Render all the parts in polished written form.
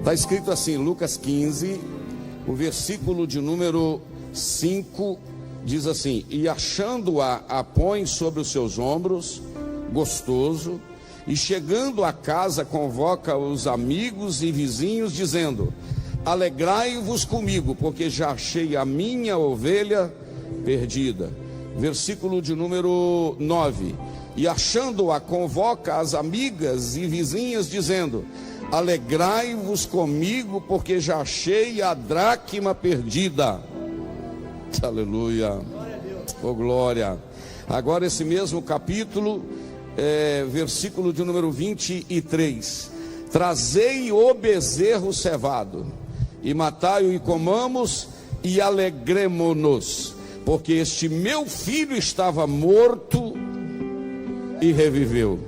Está escrito assim, Lucas 15, o versículo de número 5, diz assim: e achando-a, a põe sobre os seus ombros, gostoso, e chegando à casa, convoca os amigos e vizinhos, dizendo: alegrai-vos comigo, porque já achei a minha ovelha perdida. Versículo de número 9: e achando-a, convoca as amigas e vizinhas, dizendo: alegrai-vos comigo, porque já achei a dracma perdida. Aleluia, oh glória. Agora esse mesmo capítulo, versículo de número 23: trazei o bezerro cevado, e matai-o e comamos, e alegremo-nos, porque este meu filho estava morto e reviveu,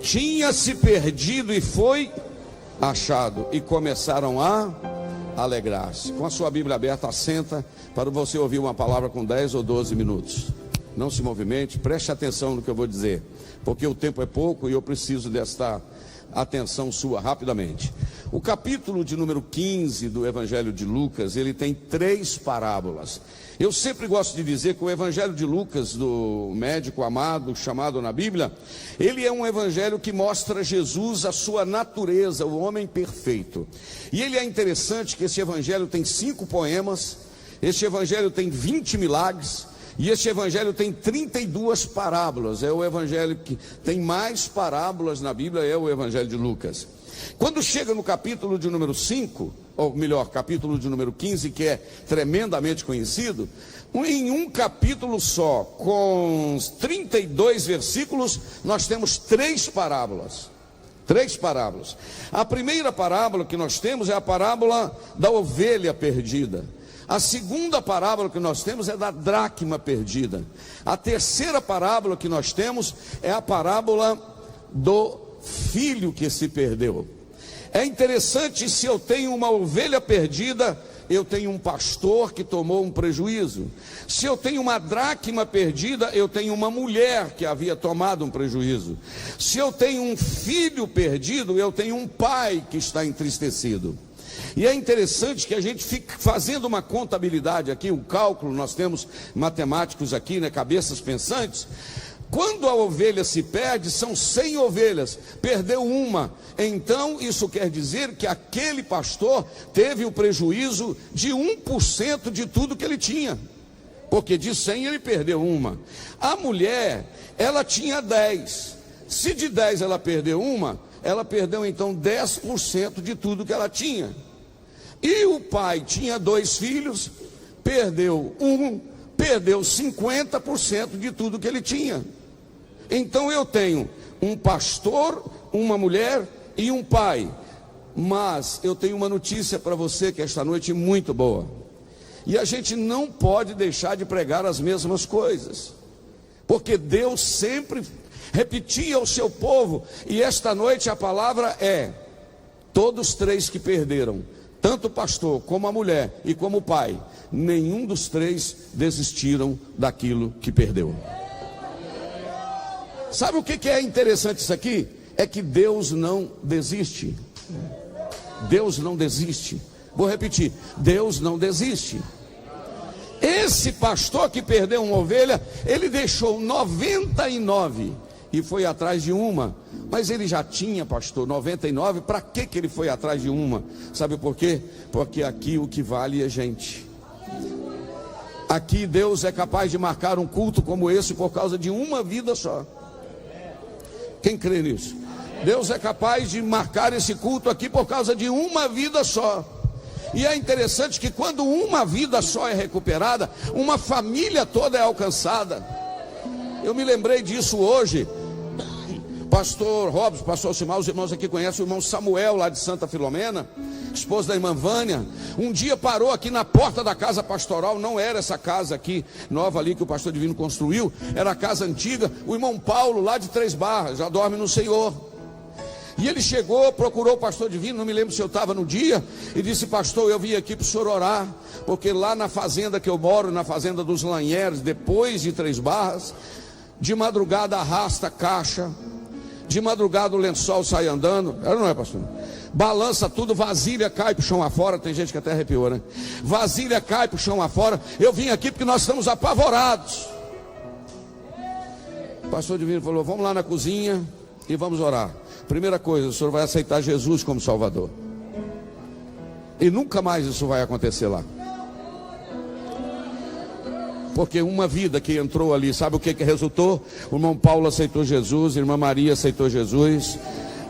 tinha se perdido e foi achado. E começaram a alegrar-se. Com a sua Bíblia aberta, assenta para você ouvir uma palavra com 10 ou 12 minutos. Não se movimente, preste atenção no que eu vou dizer, porque o tempo é pouco e eu preciso desta atenção sua rapidamente. O capítulo de número 15 do Evangelho de Lucas, ele tem 3 parábolas. Eu sempre gosto de dizer que o Evangelho de Lucas, do médico amado, chamado na Bíblia, ele é um evangelho que mostra Jesus, a sua natureza, o homem perfeito. E ele é interessante que esse evangelho tem 5 poemas, este evangelho tem 20 milagres, e este evangelho tem 32 parábolas. É o evangelho que tem mais parábolas na Bíblia, é o Evangelho de Lucas. Quando chega no capítulo de número 5, ou melhor, capítulo de número 15, que é tremendamente conhecido, em um capítulo só, com 32 versículos, nós temos 3 parábolas. 3 parábolas. A primeira parábola que nós temos é a parábola da ovelha perdida. A segunda parábola que nós temos é da dracma perdida. A terceira parábola que nós temos é a parábola do filho que se perdeu. É interessante, se eu tenho uma ovelha perdida, eu tenho um pastor que tomou um prejuízo. Se eu tenho uma dracma perdida, eu tenho uma mulher que havia tomado um prejuízo. Se eu tenho um filho perdido, eu tenho um pai que está entristecido. E é interessante que a gente fique fazendo uma contabilidade aqui, um cálculo. Nós temos matemáticos aqui, né, cabeças pensantes. Quando a ovelha se perde, são 100 ovelhas, perdeu uma. Então isso quer dizer que aquele pastor teve o prejuízo de 1% de tudo que ele tinha, porque de 100 ele perdeu uma. A mulher, ela tinha 10, se de 10 ela perdeu uma, ela perdeu então 10% de tudo que ela tinha. E o pai tinha 2 filhos, perdeu 50% de tudo que ele tinha. Então eu tenho um pastor, uma mulher e um pai. Mas eu tenho uma notícia para você que esta noite é muito boa. E a gente não pode deixar de pregar as mesmas coisas, porque Deus sempre repetia ao seu povo. E esta noite a palavra é: todos 3 que perderam, tanto o pastor como a mulher e como o pai, nenhum dos 3 desistiram daquilo que perdeu. Sabe o que é interessante isso aqui? É que Deus não desiste. Deus não desiste. Vou repetir: Deus não desiste. Esse pastor que perdeu uma ovelha, ele deixou 99 e foi atrás de uma. Mas ele já tinha, pastor, 99. Para que ele foi atrás de uma? Sabe por quê? Porque aqui o que vale é gente. Aqui Deus é capaz de marcar um culto como esse por causa de uma vida só. Quem crê nisso? Deus é capaz de marcar esse culto aqui por causa de uma vida só. E é interessante que quando uma vida só é recuperada, uma família toda é alcançada. Eu me lembrei disso hoje. Pastor Robson, pastor Simão, os irmãos aqui conhecem o irmão Samuel, lá de Santa Filomena, esposo da irmã Vânia. Um dia parou aqui na porta da casa pastoral. Não era essa casa aqui, nova ali, que o pastor Divino construiu, era a casa antiga. O irmão Paulo, lá de 3 Barras, já dorme no Senhor. E ele chegou, procurou o pastor Divino, não me lembro se eu estava no dia, e disse: pastor, eu vim aqui para o senhor orar, porque lá na fazenda que eu moro, na fazenda dos Lanheres, depois de 3 Barras, de madrugada arrasta caixa, De madrugada o lençol sai andando. Ela não é, pastor? Balança tudo, vasilha cai pro chão afora. Tem gente que até arrepiou, né? Vasilha cai pro chão afora. Eu vim aqui porque nós estamos apavorados. O pastor Divino falou: vamos lá na cozinha e vamos orar. Primeira coisa, o senhor vai aceitar Jesus como Salvador. E nunca mais isso vai acontecer lá. Porque uma vida que entrou ali, sabe o que resultou? O irmão Paulo aceitou Jesus, a irmã Maria aceitou Jesus.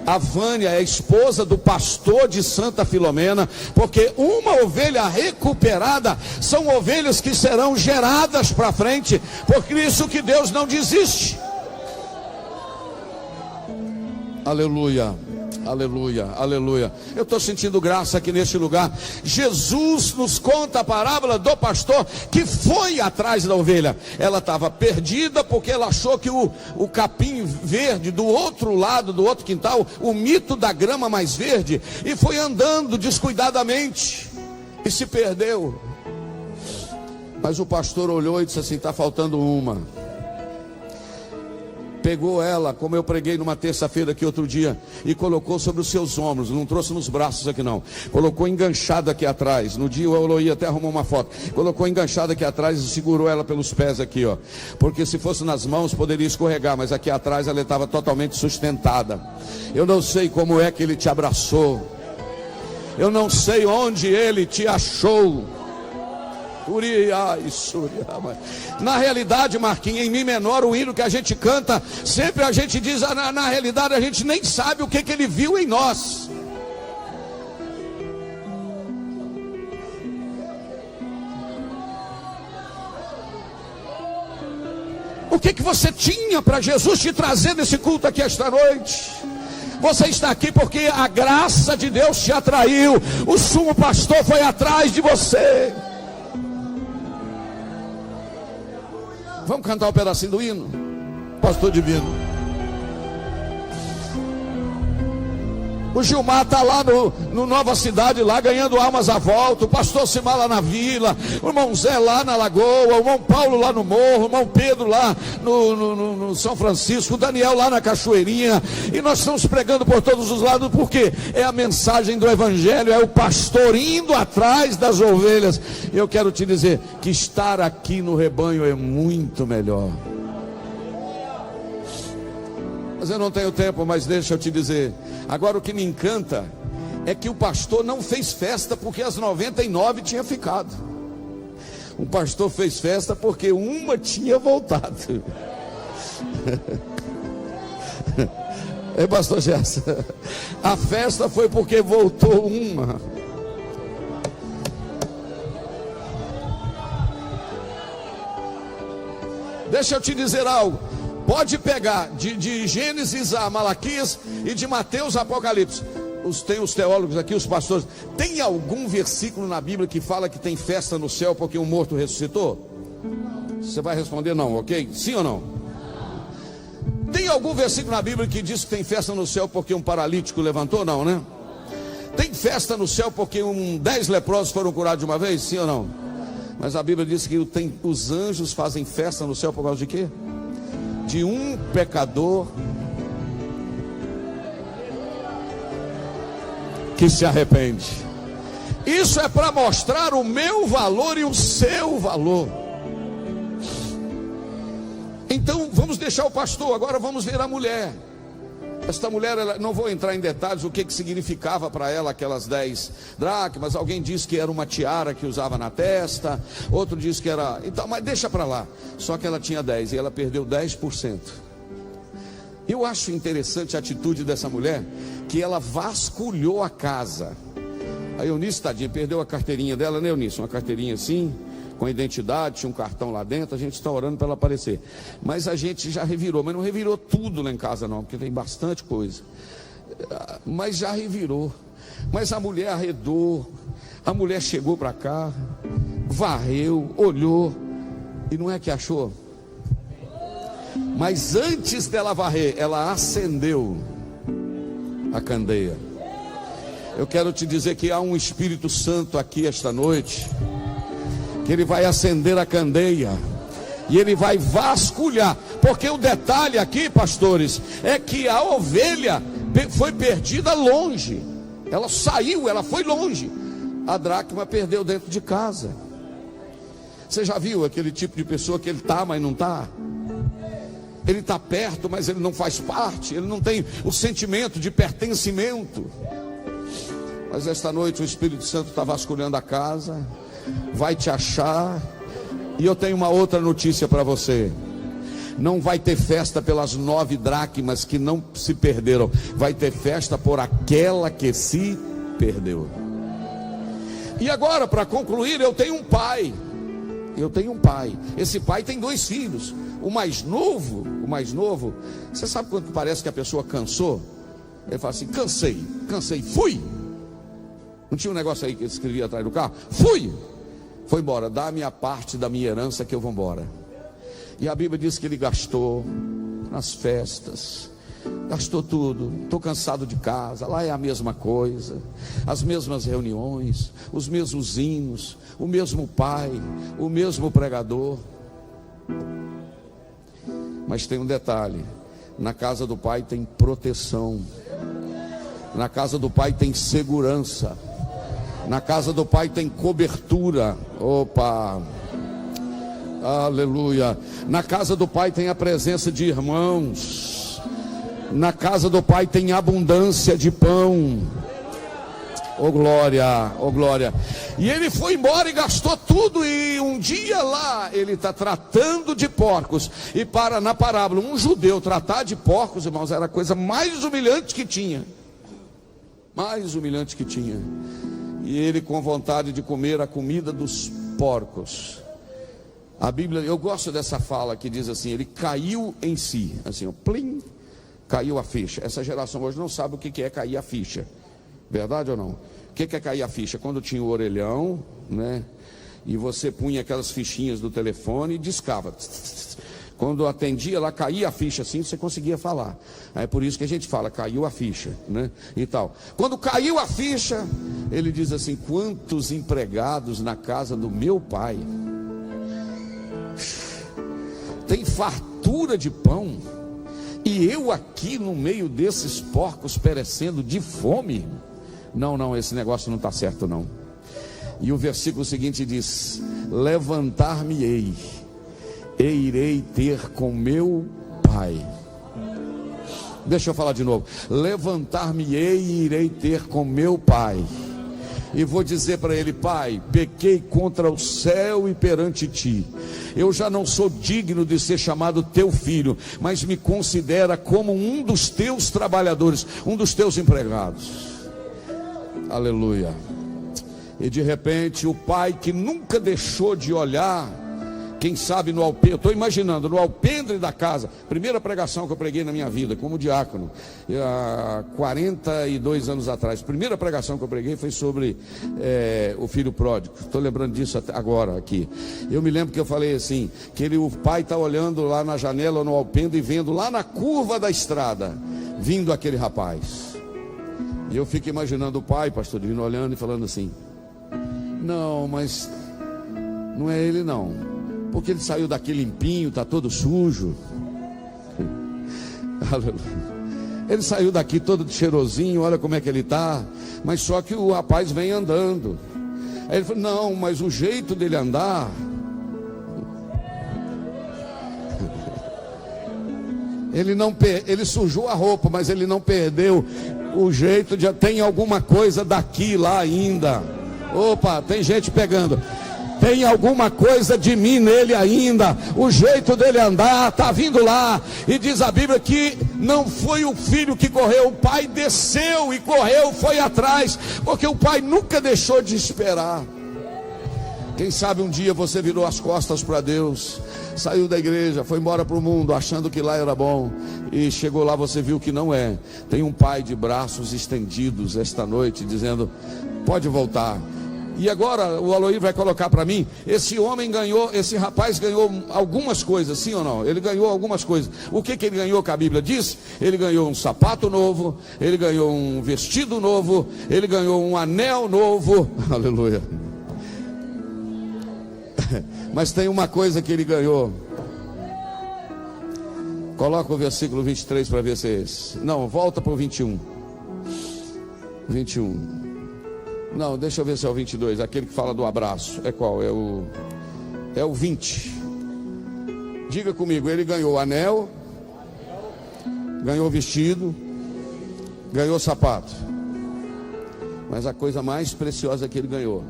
A Vânia é a esposa do pastor de Santa Filomena. Porque uma ovelha recuperada são ovelhas que serão geradas para frente. Por isso que Deus não desiste. Aleluia, aleluia, aleluia. Eu estou sentindo graça aqui neste lugar. Jesus nos conta a parábola do pastor que foi atrás da ovelha. Ela estava perdida porque ela achou que o capim verde do outro lado, do outro quintal, o mito da grama mais verde, e foi andando descuidadamente e se perdeu. Mas o pastor olhou e disse assim: está faltando uma. Pegou ela, como eu preguei numa terça-feira aqui outro dia, e colocou sobre os seus ombros. Não trouxe nos braços aqui não. Colocou enganchada aqui atrás. No dia o Eloí até arrumou uma foto. Colocou enganchada aqui atrás e segurou ela pelos pés aqui, ó. Porque se fosse nas mãos poderia escorregar, mas aqui atrás ela estava totalmente sustentada. Eu não sei como é que ele te abraçou. Eu não sei onde ele te achou. Na realidade, Marquinhos, em Mi menor, o hino que a gente canta, sempre a gente diz, na realidade a gente nem sabe o que ele viu em nós. O que você tinha para Jesus te trazer nesse culto aqui esta noite? Você está aqui porque a graça de Deus te atraiu. O sumo pastor foi atrás de você. Vamos cantar um pedacinho do hino? Pastor Divino. O Gilmar está lá no Nova Cidade, lá ganhando almas à volta. O pastor Simar lá na vila. O irmão Zé lá na Lagoa. O irmão Paulo lá no Morro. O irmão Pedro lá no São Francisco. O Daniel lá na Cachoeirinha. E nós estamos pregando por todos os lados, porque é a mensagem do Evangelho. É o pastor indo atrás das ovelhas. Eu quero te dizer que estar aqui no rebanho é muito melhor. Mas eu não tenho tempo, mas deixa eu te dizer. Agora o que me encanta é que o pastor não fez festa porque as 99 tinham ficado. O pastor fez festa porque uma tinha voltado. É, pastor Gerson, a festa foi porque voltou uma. Deixa eu te dizer algo. Pode pegar de Gênesis a Malaquias e de Mateus a Apocalipse. Tem os teólogos aqui, os pastores. Tem algum versículo na Bíblia que fala que tem festa no céu porque um morto ressuscitou? Você vai responder não, ok? Sim ou não? Tem algum versículo na Bíblia que diz que tem festa no céu porque um paralítico levantou? Não, né? Tem festa no céu porque 10 leprosos foram curados de uma vez? Sim ou não? Mas a Bíblia diz que os anjos fazem festa no céu por causa de quê? De um pecador que se arrepende. Isso é para mostrar o meu valor e o seu valor. Então vamos deixar o pastor, agora vamos ver a mulher. Esta mulher, não vou entrar em detalhes o que significava para ela aquelas 10 dracmas. Alguém diz que era uma tiara que usava na testa, outro diz que era... Então, mas deixa para lá. Só que ela tinha 10 e ela perdeu 10%. Eu acho interessante a atitude dessa mulher, que ela vasculhou a casa. A Eunice, tadinha, perdeu a carteirinha dela, né, Eunice? Uma carteirinha assim, com identidade, tinha um cartão lá dentro. A gente está orando para ela aparecer. Mas a gente já revirou, mas não revirou tudo lá em casa não, porque tem bastante coisa. Mas já revirou. Mas a mulher arredou, a mulher chegou para cá, varreu, olhou, e não é que achou. Mas antes dela varrer, ela acendeu a candeia. Eu quero te dizer que há um Espírito Santo aqui esta noite, que ele vai acender a candeia e ele vai vasculhar, Porque o detalhe aqui, pastores, é que a ovelha foi perdida longe. Ela saiu, ela foi longe. A dracma perdeu dentro de casa. Você já viu aquele tipo de pessoa que ele está, mas não está? Ele está perto, mas ele não faz parte. Ele não tem o sentimento de pertencimento. Mas esta noite o Espírito Santo está vasculhando a casa, vai te achar. E eu tenho uma outra notícia para você. Não vai ter festa pelas 9 dracmas que não se perderam. Vai ter festa por aquela que se perdeu. E agora, para concluir, eu tenho um pai. Esse pai tem 2 filhos. O mais novo, você sabe quando parece que a pessoa cansou? Ele fala assim: cansei, fui. Não tinha um negócio aí que ele escrevia atrás do carro? Foi embora, dá a minha parte da minha herança que eu vou embora. E a Bíblia diz que ele gastou nas festas, gastou tudo. Estou cansado de casa, lá é a mesma coisa, as mesmas reuniões, os mesmos hinos, o mesmo pai, o mesmo pregador. Mas tem um detalhe: na casa do pai tem proteção, na casa do pai tem segurança, na casa do pai tem cobertura. Opa, aleluia. Na casa do pai tem a presença de irmãos. Na casa do pai tem abundância de pão. Oh glória, oh glória. E ele foi embora e gastou tudo. E um dia lá ele está tratando de porcos. E na parábola, um judeu tratar de porcos, irmãos, era a coisa mais humilhante que tinha. E ele com vontade de comer a comida dos porcos. A Bíblia, eu gosto dessa fala que diz assim: ele caiu em si, assim, ó, plim, caiu a ficha. Essa geração hoje não sabe o que é cair a ficha, verdade ou não? O que é cair a ficha? Quando tinha o orelhão, né? E você punha aquelas fichinhas do telefone e discava. Quando atendia lá, caía a ficha assim, você conseguia falar. É por isso que a gente fala, caiu a ficha, né? E tal. Quando caiu a ficha, ele diz assim: quantos empregados na casa do meu pai tem fartura de pão, e eu aqui no meio desses porcos perecendo de fome? Não, esse negócio não está certo não. E o versículo seguinte diz: levantar-me-ei e irei ter com meu pai. Deixa eu falar de novo: levantar-me-ei e irei ter com meu pai, e vou dizer para ele: pai, pequei contra o céu e perante ti, eu já não sou digno de ser chamado teu filho, mas me considera como um dos teus trabalhadores, um dos teus empregados. Aleluia. E de repente o pai, que nunca deixou de olhar, quem sabe no alpendre, eu estou imaginando, no alpendre da casa, primeira pregação que eu preguei na minha vida como diácono, há 42 anos atrás, primeira pregação que eu preguei foi sobre o filho pródigo. Estou lembrando disso agora aqui. Eu me lembro que eu falei assim, que o pai está olhando lá na janela, no alpendre, e vendo lá na curva da estrada, vindo aquele rapaz. E eu fico imaginando o pai, pastor Divino, olhando e falando assim: não, mas não é ele não, porque ele saiu daqui limpinho, está todo sujo. Ele saiu daqui todo cheirosinho, olha como é que ele está. Mas só que o rapaz vem andando. Aí ele falou: não, mas o jeito dele andar, ele sujou a roupa, mas ele não perdeu o jeito de... Tem alguma coisa daqui lá ainda. Opa, tem gente pegando. Tem alguma coisa de mim nele ainda. O jeito dele andar está vindo lá. E diz a Bíblia que não foi o filho que correu, o pai desceu e correu, foi atrás, porque o pai nunca deixou de esperar. Quem sabe um dia você virou as costas para Deus, saiu da igreja, foi embora para o mundo achando que lá era bom, e chegou lá, você viu que não é. Tem um pai de braços estendidos esta noite dizendo: pode voltar. E agora o Aloy vai colocar para mim: esse homem ganhou, esse rapaz ganhou algumas coisas, sim ou não? Ele ganhou algumas coisas. O que ele ganhou que a Bíblia diz? Ele ganhou um sapato novo, ele ganhou um vestido novo, ele ganhou um anel novo. Aleluia. Mas tem uma coisa que ele ganhou: Coloca o versículo 23 para ver se é esse. Não, volta para o 21. 21. Não, deixa eu ver se é o 22. Aquele que fala do abraço. É qual? É o 20. Diga comigo, ele ganhou anel, ganhou vestido, ganhou sapato. Mas a coisa mais preciosa que ele ganhou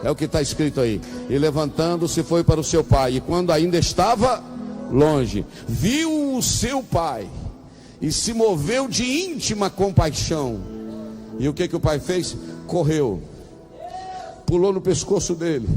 é o que está escrito aí. E levantando-se foi para o seu pai. E quando ainda estava longe, viu o seu pai e se moveu de íntima compaixão. E o que o pai fez? Correu, pulou no pescoço dele.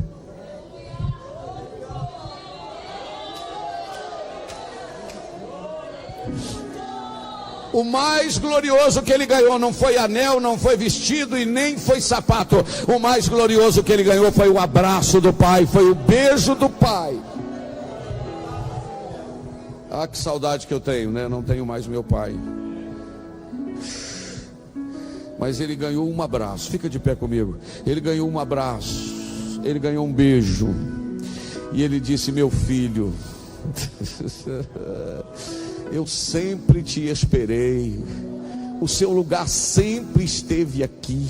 O mais glorioso que ele ganhou não foi anel, não foi vestido e nem foi sapato. O mais glorioso que ele ganhou foi o abraço do pai, foi o beijo do pai. Ah, que saudade que eu tenho, né? Não tenho mais meu pai. Mas ele ganhou um abraço. Fica de pé comigo. Ele ganhou um abraço. Ele ganhou um beijo. E ele disse: meu filho, eu sempre te esperei. O seu lugar sempre esteve aqui.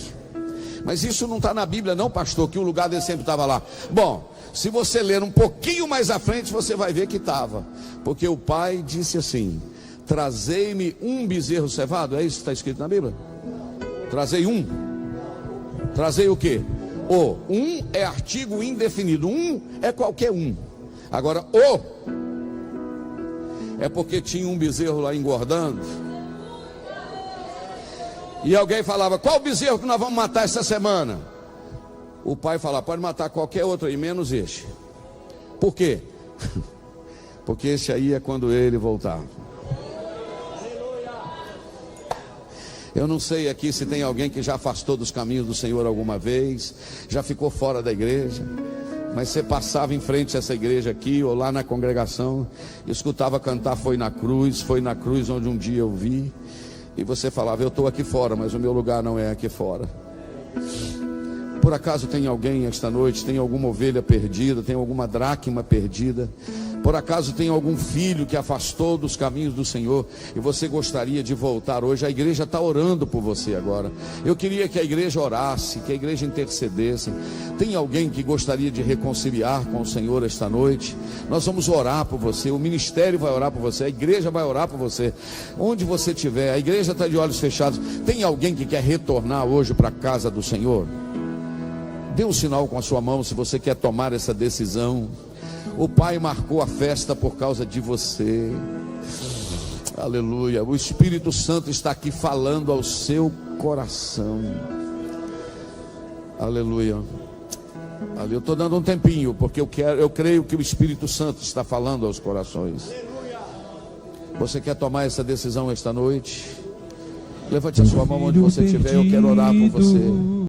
Mas isso não está na Bíblia não, pastor, que o lugar dele sempre estava lá. Bom, se você ler um pouquinho mais à frente, você vai ver que estava. Porque o pai disse assim: trazei-me um bezerro cevado. É isso que está escrito na Bíblia? Trazei um. Trazei o quê? O. Um é artigo indefinido. Um é qualquer um. Agora, o é porque tinha um bezerro lá engordando. E alguém falava: qual bezerro que nós vamos matar essa semana? O pai falava: pode matar qualquer outro aí, menos este. Por quê? Porque esse aí é quando ele voltar. Eu não sei aqui se tem alguém que já afastou dos caminhos do Senhor alguma vez, já ficou fora da igreja, mas você passava em frente a essa igreja aqui ou lá na congregação, escutava cantar Foi na Cruz onde um dia eu vi, e você falava: eu estou aqui fora, mas o meu lugar não é aqui fora. Por acaso tem alguém esta noite, tem alguma ovelha perdida, tem alguma dracma perdida? Por acaso tem algum filho que afastou dos caminhos do Senhor e você gostaria de voltar hoje? A igreja está orando por você agora. Eu queria que a igreja orasse, que a igreja intercedesse. Tem alguém que gostaria de reconciliar com o Senhor esta noite? Nós vamos orar por você, o ministério vai orar por você, a igreja vai orar por você. Onde você estiver, a igreja está de olhos fechados. Tem alguém que quer retornar hoje para a casa do Senhor? Dê um sinal com a sua mão se você quer tomar essa decisão. O Pai marcou a festa por causa de você. Aleluia. O Espírito Santo está aqui falando ao seu coração. Aleluia. Eu estou dando um tempinho, porque eu creio que o Espírito Santo está falando aos corações. Você quer tomar essa decisão esta noite? Levante a sua mão onde você estiver. Eu quero orar por você.